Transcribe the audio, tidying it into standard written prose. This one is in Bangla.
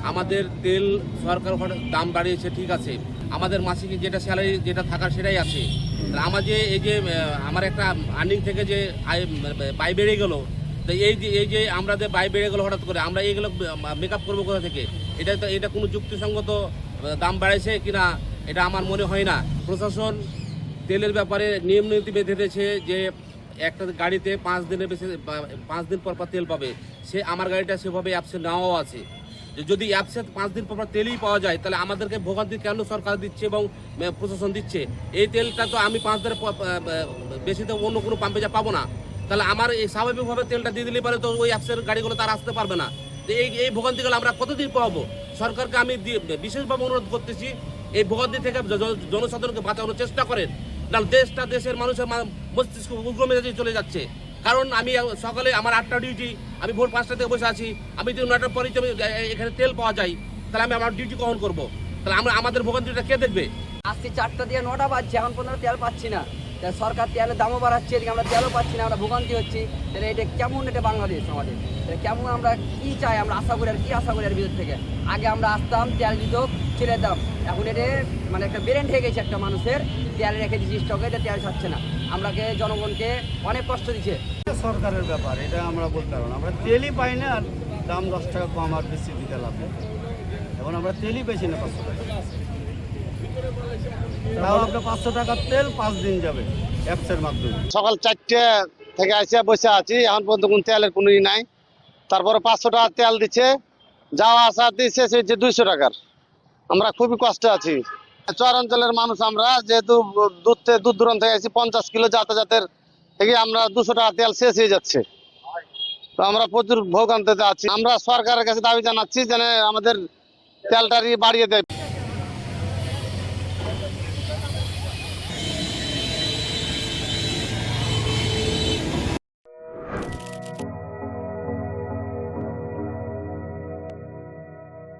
আমাদের তেল সরকার দাম বাড়িয়েছে, ঠিক আছে, আমাদের মাসিক যেটা স্যালারি যেটা থাকার সেটাই আছে। আমার যে এই যে আমার একটা আর্নিং থেকে যে ব্যয় বেড়ে গেল, তো এই যে আমরা যে ব্যয় বেড়ে গেল হঠাৎ করে, আমরা এইগুলো মেকআপ করবো কোথা থেকে? এটা কোনো যুক্তিসঙ্গত দাম বাড়াইছে কিনা এটা আমার মনে হয় না। প্রশাসন তেলের ব্যাপারে নিয়ম নীতি বেঁধে দিয়েছে যে একটা গাড়িতে 5 দিনের বেশি 5 দিন পর তেল পাবে। সে আমার গাড়িটা সেভাবে অ্যাপসে নেওয়াও আছে। যদি অ্যাপসে 5 দিন পর তেলই পাওয়া যায়, তাহলে আমাদেরকে ভোগান্তি কেন সরকার দিচ্ছে এবং প্রশাসন দিচ্ছে? এই তেলটা তো আমি 5 দিনের বেশি তো অন্য কোনো পাম্পে যা পাবো না। তাহলে আমার এই স্বাভাবিকভাবে তেলটা দিয়ে দিলে পারে তো ওই অ্যাপসের গাড়িগুলো তার আসতে পারবে না। এই ভোগান্তিগুলো আমরা কতদিন পাবো? সরকারকে আমি বিশেষভাবে অনুরোধ করতেছি, এই ভোগান্তি থেকে জনসাধারণকে বাঁচানোর চেষ্টা করেন। না দেশের মানুষের মস্তিষ্ক উগ্র মেজাজে চলে যাচ্ছে। কারণ আমি সকালে আমার 8টা ডিউটি, আমি ভোর 5টা থেকে বসে আছি, আমি যদি 9টার পরে এখানে তেল পাওয়া যায়, তাহলে আমি আমার ডিউটি কখন করবো? তাহলে আমাদের ভোগান্তিটা কে দেখবে? আসছি 4টা দিয়ে 9টা বাজছে, এখন পর্যন্ত তেল পাচ্ছি না। সরকার তেলের দামও বাড়াচ্ছে, এদিকে আমরা তেলও পাচ্ছি না, আমরা ভোগান্তি হচ্ছি। তাহলে এটা কেমন, এটা বাংলাদেশ আমাদের কেমন? আমরা কি চাই, আমরা আশা করি আর কি আশা করি এর ভিতর থেকে? আগে আমরা আসতাম, তেল দিত, ছেড়ে দাম। এখন এটা মানে একটা ব্রেন হয়ে গেছে একটা মানুষের, তেল রেখে দিচ্ছি স্টকে, এটা তেল ছাড়ছে না। আমরাকে জনগণকে অনেক কষ্ট দিচ্ছে। সরকারের ব্যাপার, এটা আমরা বলতে পারবো না। আমরা তেলই পাই না, আর দাম 10 টাকা কম আর বেশি দিতে লাভ নেই। এখন আমরা তেলই পেয়েছি না 500 টাকা। তাও আপনার 500 টাকার তেল 5 দিন যাবে অ্যাপসের মাধ্যমে। সকাল 4টে থেকে আসে বসে আছি, এখন পর্যন্ত কোনো তেলের কোনো নাই। তারপরে 500 টাকা তেল দিচ্ছে, যাওয়া আসা দিচ্ছে হচ্ছে 200 টাকার। আমরা খুবই কষ্টে আছি। চর অঞ্চলের মানুষ আমরা, যেহেতু দূর দূরান্ত থেকে আছি, 50 কিলো যাতায়াতের থেকে আমরা 200 টাকা তেল শেষ হয়ে যাচ্ছে। তো আমরা প্রচুর ভোগান্তিতে আছি। আমরা সরকারের কাছে দাবি জানাচ্ছি যেন আমাদের তেলটারই বাড়িয়ে দেয়।